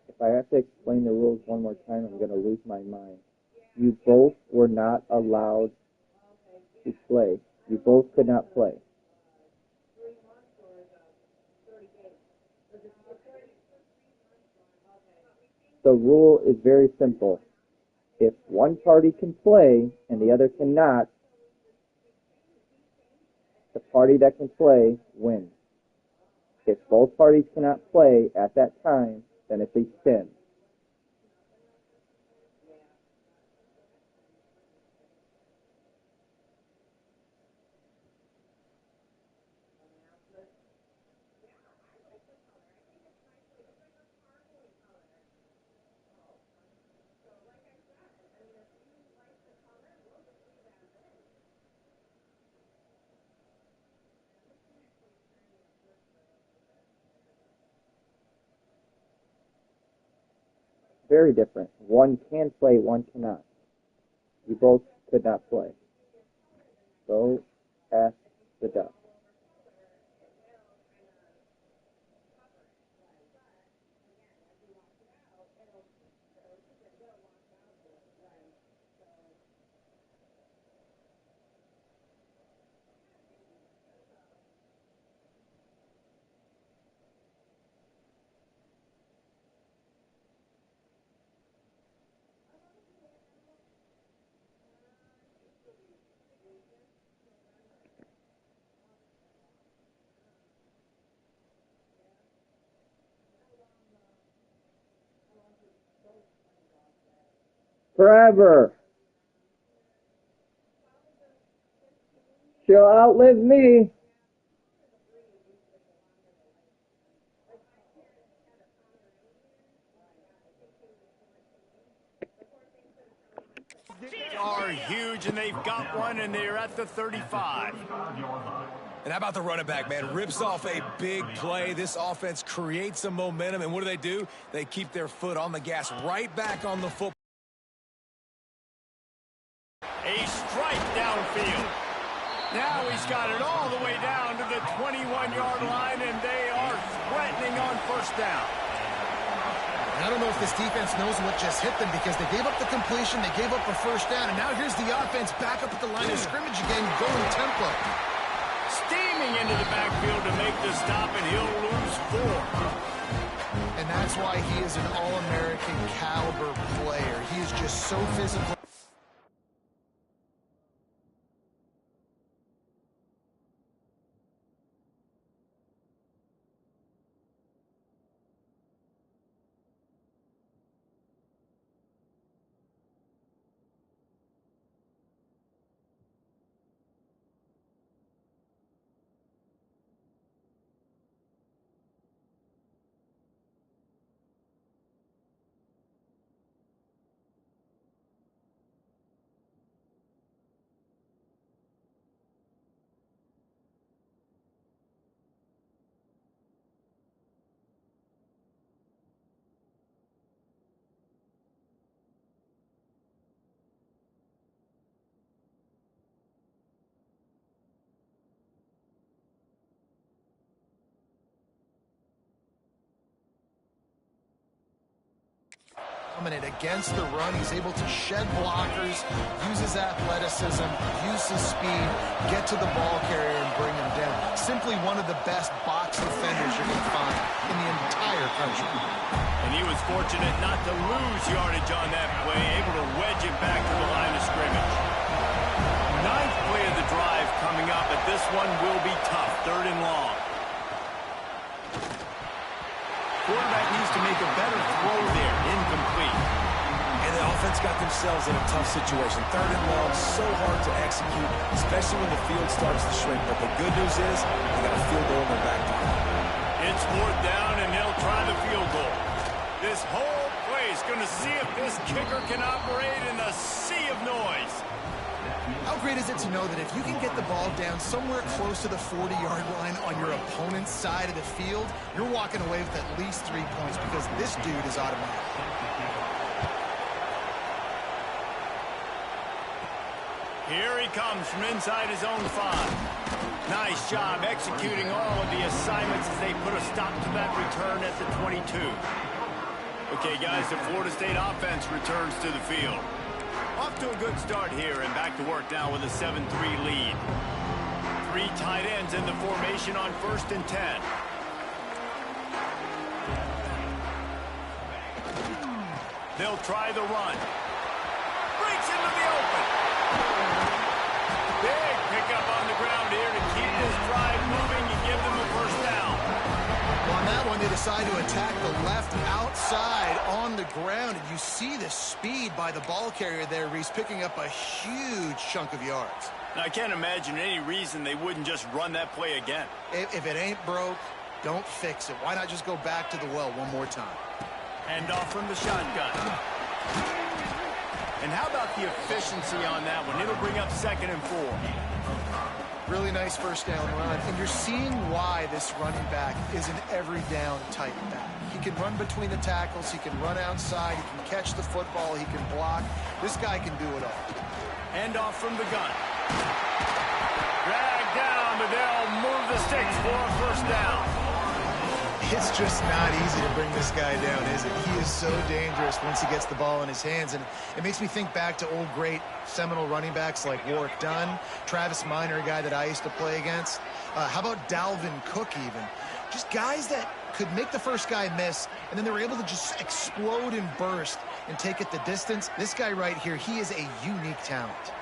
If I have to explain the rules one more time, I'm going to lose my mind. You both were not allowed to play. You both could not play. The rule is very simple. If one party can play and the other cannot, the party that can play wins. If both parties cannot play at that time, then it's a spin. Very different. One can play, one cannot. You both could not play. Go ask the duck. Forever. She'll outlive me. Are huge, and they've got one, and they're at the 35. And how about the running back, man? Rips off a big play. This offense creates some momentum, and what do? They keep their foot on the gas, right back on the football. A strike downfield. Now he's got it all the way down to the 21-yard line, and they are threatening on first down. And I don't know if this defense knows what just hit them because they gave up the completion, they gave up a first down, and now here's the offense back up at the line of scrimmage again, going tempo. Steaming into the backfield to make the stop, and he'll lose 4. And that's why he is an All-American caliber player. He is just so physical. Against the run, he's able to shed blockers, use his athleticism, use his speed, get to the ball carrier and bring him down. Simply one of the best box defenders you're going to find in the entire country. And he was fortunate not to lose yardage on that play, able to wedge it back to the line of scrimmage. 9th play of the drive coming up, but this one will be tough. 3rd and long. Quarterback needs to make a better throw there. Incomplete. And the offense got themselves in a tough situation. 3rd and long, so hard to execute, especially when the field starts to shrink. But the good news is they got a field goal in their back pocket. It's 4th down, and they'll try the field goal. This whole play is going to see if this kicker can operate in a sea of noise. How great is it to know that if you can get the ball down somewhere close to the 40-yard line on your opponent's side of the field, you're walking away with at least 3 points because this dude is automatic. Here he comes from inside his own 5. Nice job executing all of the assignments as they put a stop to that return at the 22. Okay, guys, the Florida State offense returns to the field. Off to a good start here and back to work now with a 7-3 lead. 3 tight ends in the formation on 1st and 10. They'll try the run. Breaks into the open. Big pickup on the ground here to keep this drive moving and give them a first down. Well, on that one, they decide to attack the left outside on the ground. And you see the speed by the ball carrier there, Reese, picking up a huge chunk of yards. Now, I can't imagine any reason they wouldn't just run that play again. If it ain't broke, don't fix it. Why not just go back to the well one more time? Hand off from the shotgun. And how about the efficiency on that one? It'll bring up 2nd and 4. Really nice first down run. And you're seeing why this running back is an every down type back. He can run between the tackles. He can run outside. He can catch the football. He can block. This guy can do it all. Hand off from the gun. Drag down, but they'll move the sticks for a first down. It's just not easy to bring this guy down, is it? He is so dangerous once he gets the ball in his hands. And it makes me think back to old great seminal running backs like Warwick Dunn, Travis Minor, a guy that I used to play against. How about Dalvin Cook even? Just guys that could make the first guy miss, and then they were able to just explode and burst and take it the distance. This guy right here, he is a unique talent.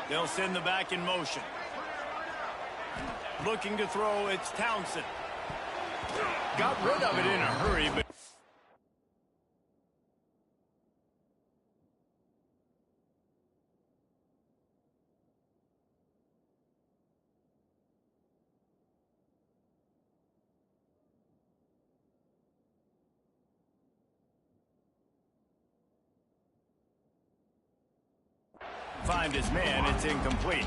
They'll send the back in motion. Looking to throw, it's Townsend. Got rid of it in a hurry, but... Find his man, it's incomplete.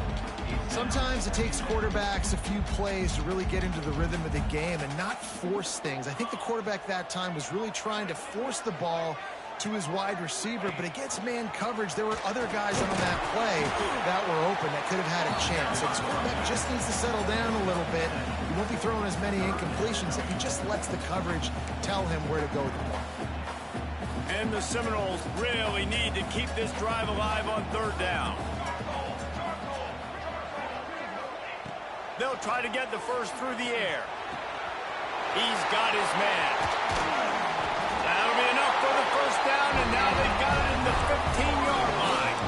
Sometimes it takes quarterbacks a few plays to really get into the rhythm of the game and not force things. I think the quarterback that time was really trying to force the ball to his wide receiver, but against man coverage, there were other guys on that play that were open that could have had a chance. So this quarterback just needs to settle down a little bit. He won't be throwing as many incompletions if he just lets the coverage tell him where to go with the ball. And the Seminoles really need to keep this drive alive on 3rd down. They'll try to get the first through the air. He's got his man. That'll be enough for the first down, and now they've got it in the 15-yard line.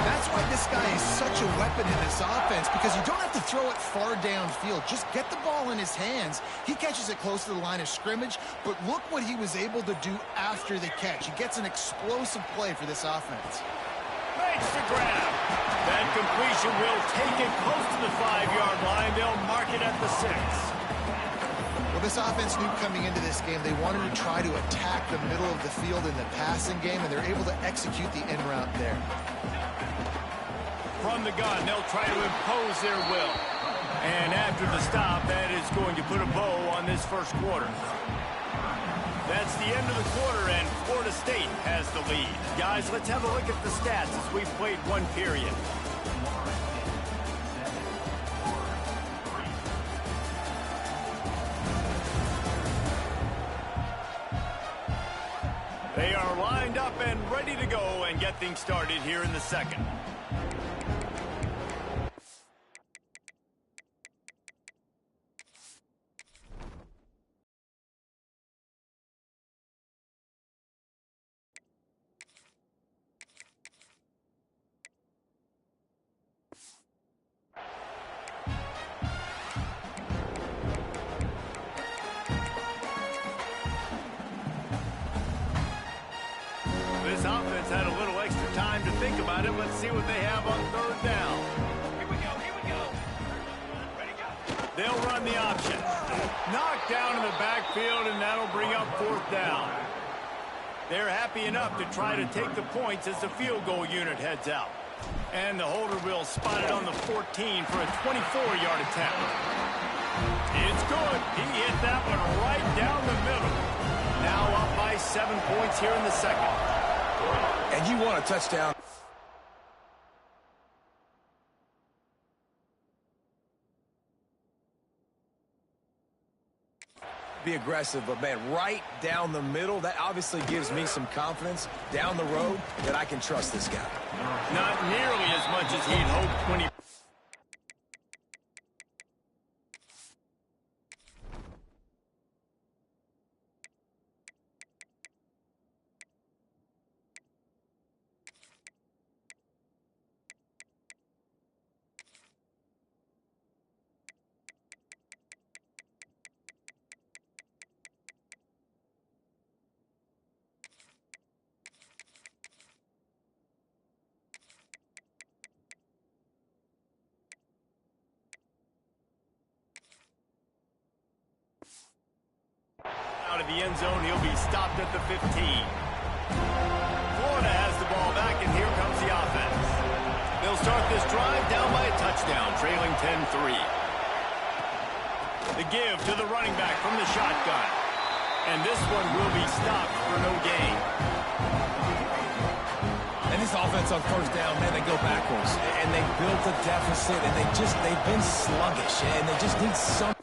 That's why this guy is such a weapon in this offense, because you don't have to throw it far downfield. Just get the ball in his hands. He catches it close to the line of scrimmage, but look what he was able to do after the catch. He gets an explosive play for this offense. Makes the grab. That completion will take it close to the 5-yard line. They'll mark it at the 6. Well, this offense knew coming into this game they wanted to try to attack the middle of the field in the passing game, and they're able to execute the in route there. From the gun, they'll try to impose their will. And after the stop, that is going to put a bow on this first quarter. That's the end of the quarter, and Florida State has the lead. Guys, let's have a look at the stats as we've played one period. They are lined up and ready to go and get things started here in the second. This offense had a little extra time to think about it. Let's see what they have on 3rd down. Here we go. Ready, go. They'll run the option. Knocked down in the backfield, and that'll bring up 4th down. They're happy enough to try to take the points as the field goal unit heads out. And the holder will spot it on the 14 for a 24-yard attempt. It's good. He hit that one right down the middle. Now up by 7 points here in the second. And you want a touchdown. be aggressive, but, man, right down the middle, that obviously gives me some confidence down the road that I can trust this guy. Not nearly as much as he'd hoped when he... Out of the end zone, he'll be stopped at the 15. Florida has the ball back, and here comes the offense. They'll start this drive down by a touchdown, trailing 10-3. The give to the running back from the shotgun. And this one will be stopped for no gain. And this offense on first down, man, they go backwards. And they built a deficit, and they've been sluggish, and they just need some...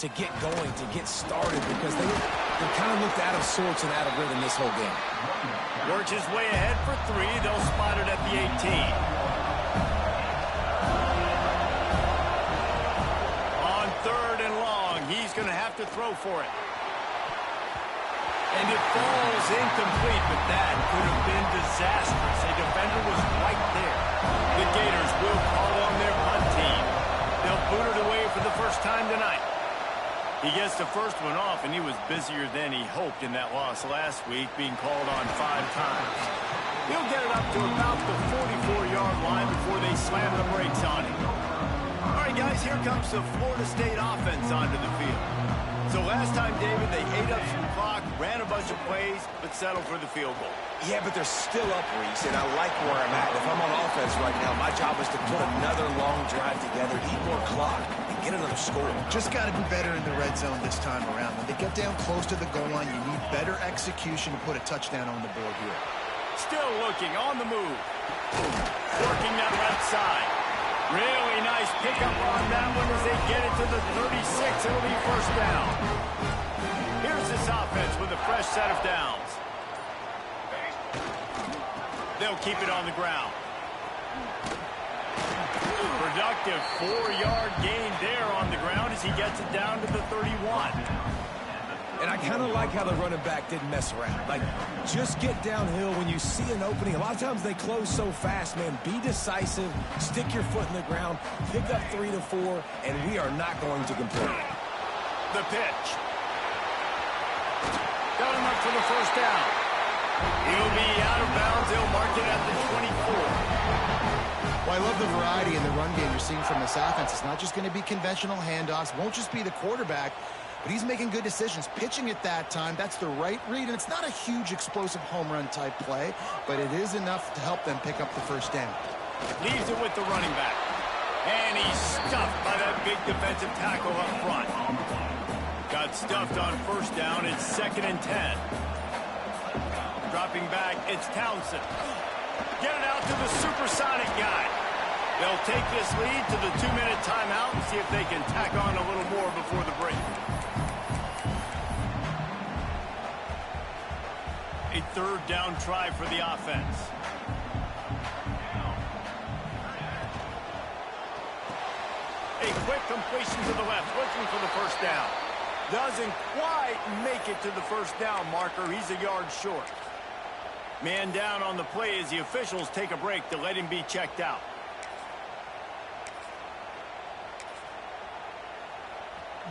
to get going, to get started, because they kind of looked out of sorts and out of rhythm this whole game. Works his way ahead for 3. They'll spot it at the 18. On 3rd and long, he's going to have to throw for it. And it falls incomplete, but that could have been disastrous. A defender was right there. The Gators will call on their punt team. They'll boot it away for the first time tonight. He gets the first one off, and he was busier than he hoped in that loss last week, being called on 5 times. He'll get it up to about the 44-yard line before they slam the brakes on him. All right, guys, here comes the Florida State offense onto the field. So last time, David, they ate up some clock, ran a bunch of plays, but settled for the field goal. Yeah, but they're still up, Reese, and I like where I'm at. If I'm on offense right now, my job is to put another long drive together, eat more clock, and get another score. Just got to be better in the red zone this time around. When they get down close to the goal line, you need better execution to put a touchdown on the board here. Still looking, on the move. Working that left side. Really nice pickup on that one as they get it to the 36. It'll be first down. Here's this offense with a fresh set of downs. They'll keep it on the ground. Productive 4-yard gain there on the ground as he gets it down to the 31. And I kind of like how the running back didn't mess around. Like, just get downhill when you see an opening. A lot of times they close so fast, man. Be decisive, stick your foot in the ground, pick up 3 to 4, and we are not going to complain. The pitch. Got him up for the first down. He'll be out of bounds. They'll mark it at the 24. Well, I love the variety in the run game you're seeing from this offense. It's not just going to be conventional handoffs. Won't just be the quarterback, but he's making good decisions. Pitching at that time, that's the right read, and it's not a huge explosive home run type play, but it is enough to help them pick up the first down. Leaves it with the running back. And he's stuffed by that big defensive tackle up front. Got stuffed on first down. It's 2nd and 10. Dropping back, it's Townsend. Get it out to the supersonic guy. They'll take this lead to the 2-minute timeout and see if they can tack on a little more before the break. A 3rd down try for the offense. A quick completion to the left, looking for the first down. Doesn't quite make it to the first down marker. He's a yard short. Man down on the play as the officials take a break to let him be checked out.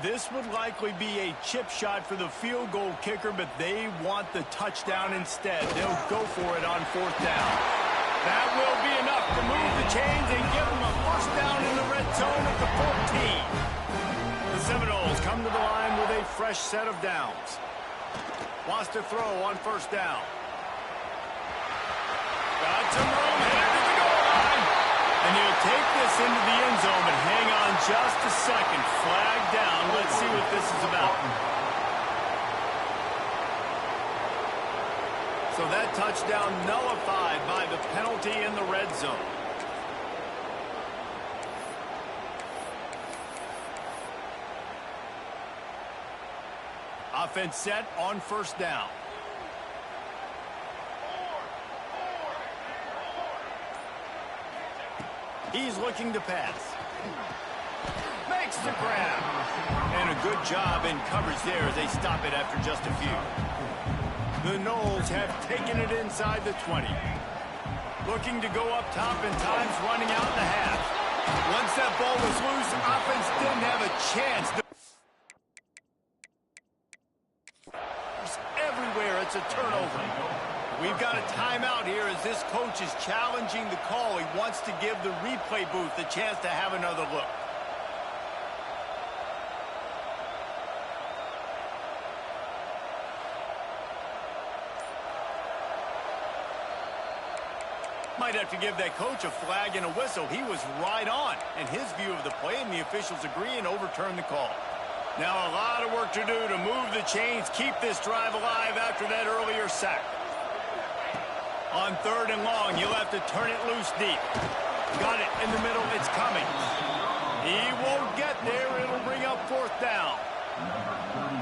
This would likely be a chip shot for the field goal kicker, but they want the touchdown instead. They'll go for it on 4th down. That will be enough to move the chains and give them a first down in the red zone at the 14. The Seminoles come to the line with a fresh set of downs. Wants to throw on first down. Got some room here to the goal line. And he'll take this into the end zone, but hang on just a second. Flag down. Let's see what this is about. So that touchdown nullified by the penalty in the red zone. Offense set on first down. He's looking to pass. Makes the grab. And a good job in coverage there as they stop it after just a few. The Noles have taken it inside the 20. Looking to go up top, and time's running out in the half. Once that ball was loose, offense didn't have a chance. Everywhere, it's a turnover. We've got a timeout here as this coach is challenging the call. He wants to give the replay booth the chance to have another look. Might have to give that coach a flag and a whistle. He was right on in his view of the play, and the officials agree and overturn the call. Now a lot of work to do to move the chains, keep this drive alive after that earlier sack. On 3rd and long, you'll have to turn it loose deep. Got it in the middle. It's coming. He won't get there. It'll bring up 4th down.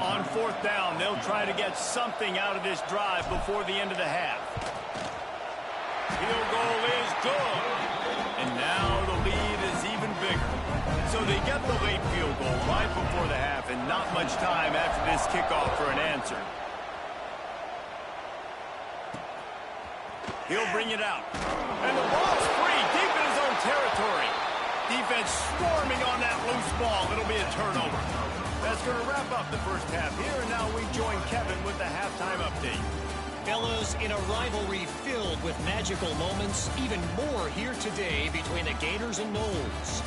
On fourth down, they'll try to get something out of this drive before the end of the half. Field goal is good. And now the lead is even bigger. So they get the late field goal right before the half and not much time after this kickoff for an answer. He'll bring it out. And the ball's free deep in his own territory. Defense swarming on that loose ball. It'll be a turnover. That's going to wrap up the first half here, and now we join Kevin with the halftime update. Fellas, in a rivalry filled with magical moments, even more here today between the Gators and Noles.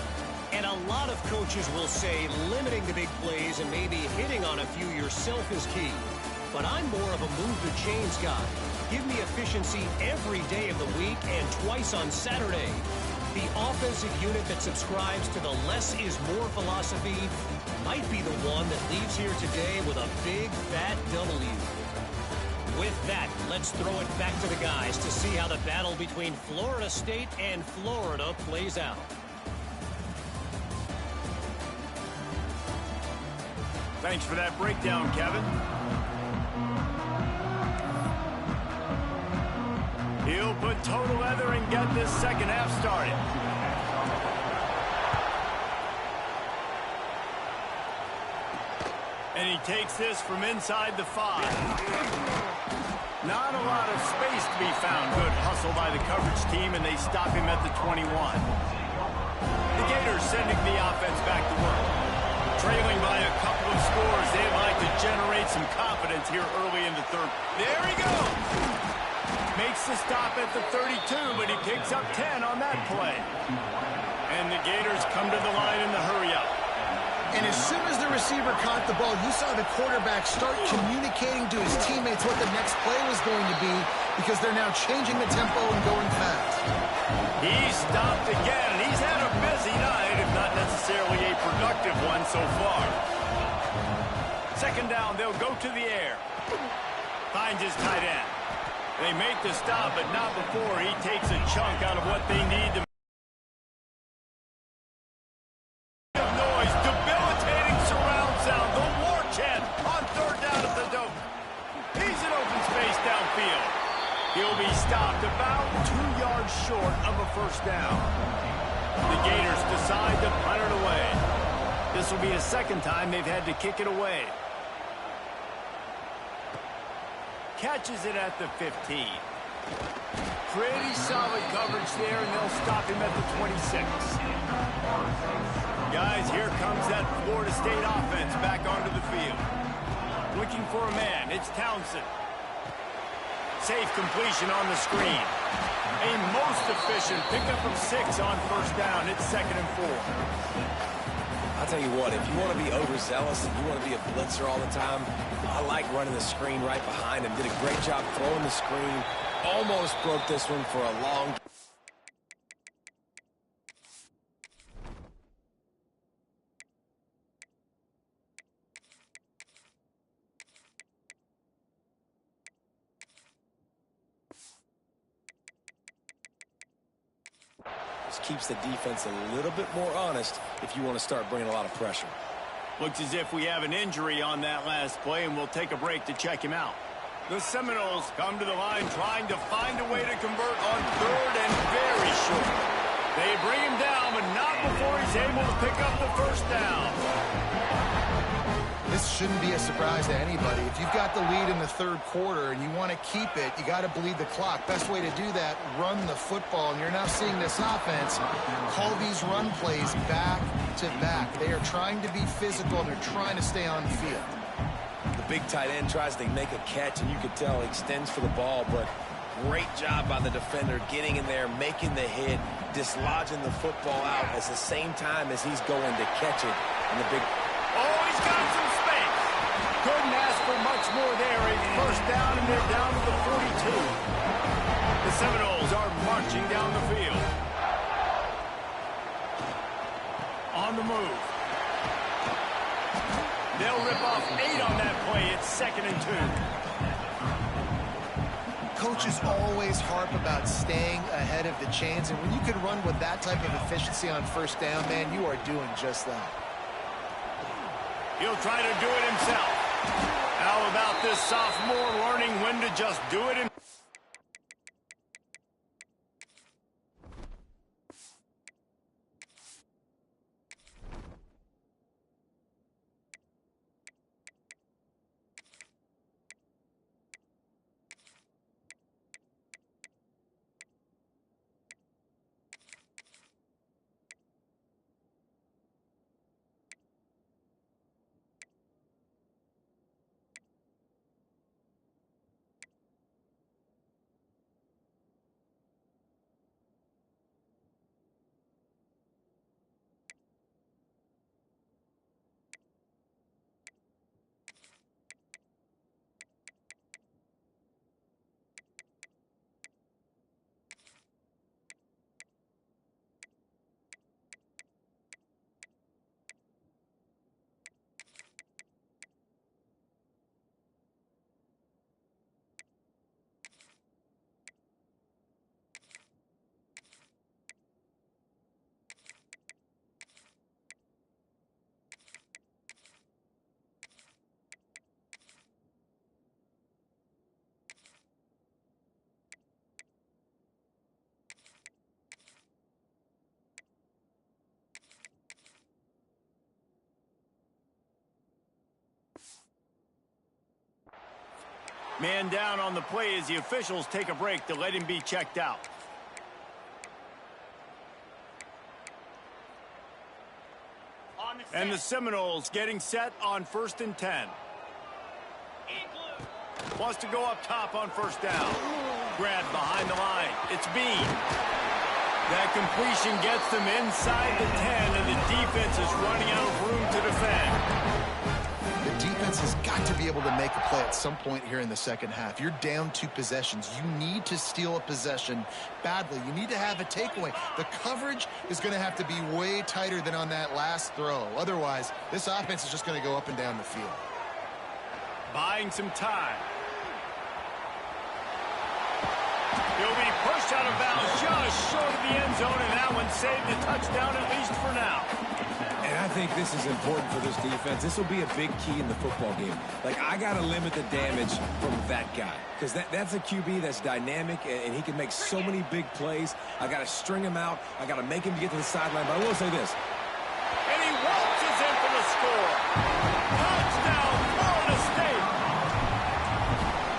And a lot of coaches will say limiting the big plays and maybe hitting on a few yourself is key. But I'm more of a move the chains guy. Give me efficiency every day of the week and twice on Saturday. The offensive unit that subscribes to the less is more philosophy might be the one that leaves here today with a big, fat W. With that, let's throw it back to the guys to see how the battle between Florida State and Florida plays out. Thanks for that breakdown, Kevin. He'll put total leather and get this second half started. And he takes this from inside the 5. Not a lot of space to be found. Good hustle by the coverage team, and they stop him at the 21. The Gators sending the offense back to work. Trailing by a couple of scores, they'd like to generate some confidence here early in the third. There he goes! Makes the stop at the 32, but he picks up 10 on that play. And the Gators come to the line in the hurry-up. And as soon as the receiver caught the ball, you saw the quarterback start communicating to his teammates what the next play was going to be because they're now changing the tempo and going fast. He's stopped again, and he's had a busy night, if not necessarily a productive one so far. Second down, they'll go to the air. Finds his tight end. They make the stop, but not before he takes a chunk out of what they need to noise. Debilitating surround sound. The war chant on third down at the Doak. He's in open space downfield. He'll be stopped about 2 yards short of a first down. The Gators decide to punt it away. This will be a second time they've had to kick it away. Catches it at the 15. Pretty solid coverage there, and they'll stop him at the 26. Guys, here comes that Florida State offense back onto the field. Looking for a man. It's Townsend. Safe completion on the screen. A most efficient pickup of 6 on first down. It's 2nd and 4. I'll tell you what, if you want to be overzealous and you want to be a blitzer all the time, I like running the screen right behind him. Did a great job throwing the screen. Almost broke this one for a long time. Keeps the defense a little bit more honest if you want to start bringing a lot of pressure. Looks as if we have an injury on that last play, and we'll take a break to check him out. The Seminoles come to the line trying to find a way to convert on third and very short. They bring him down, but not before he's able to pick up the first down. This shouldn't be a surprise to anybody. If you've got the lead in the third quarter and you want to keep it, you got to bleed the clock. Best way to do that, run the football. And you're now seeing this offense call these run plays back to back. They are trying to be physical, and they're trying to stay on the field. The big tight end tries to make a catch, and you could tell he extends for the ball, but great job by the defender getting in there, making the hit, dislodging the football out at the same time as he's going to catch it. And the big... Oh, he's got some space. Couldn't ask for much more there. A first down, and they're down to the 42. The Seminoles are marching down the field. On the move. They'll rip off 8 on that play. It's 2nd and 2. Coaches always harp about staying ahead of the chains, and when you can run with that type of efficiency on first down, man, you are doing just that. He'll try to do it himself. How about this sophomore learning when to just do it himself? Man down on the play as the officials take a break to let him be checked out. And the Seminoles getting set on 1st and 10. Wants to go up top on 1st down. Grab behind the line. It's Bean. That completion gets them inside the 10, and the defense is running out of room to defend. The defense has got to be able to make a play at some point here in the second half. You're down 2 possessions. You need to steal a possession badly. You need to have a takeaway. The coverage is going to have to be way tighter than on that last throw. Otherwise, this offense is just going to go up and down the field. Buying some time. He'll be pushed out of bounds just short of the end zone, and that one saved the touchdown at least for now. And I think this is important for this defense. This will be a big key in the football game. Like, I got to limit the damage from that guy because that's a QB that's dynamic, and he can make so many big plays. I got to string him out. I got to make him get to the sideline. But I will say this. And he waltzes in for the score. Touchdown, Florida State.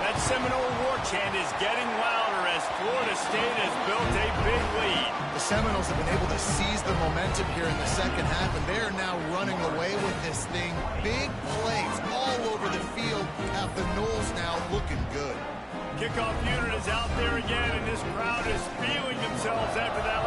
That Seminole war chant is getting louder as Florida State has built a big lead. The Seminoles have been able to seize the momentum here in the second half, and they're now running away with this thing. Big plays all over the field have the Noles now looking good. Kickoff unit is out there again, and this crowd is feeling themselves after that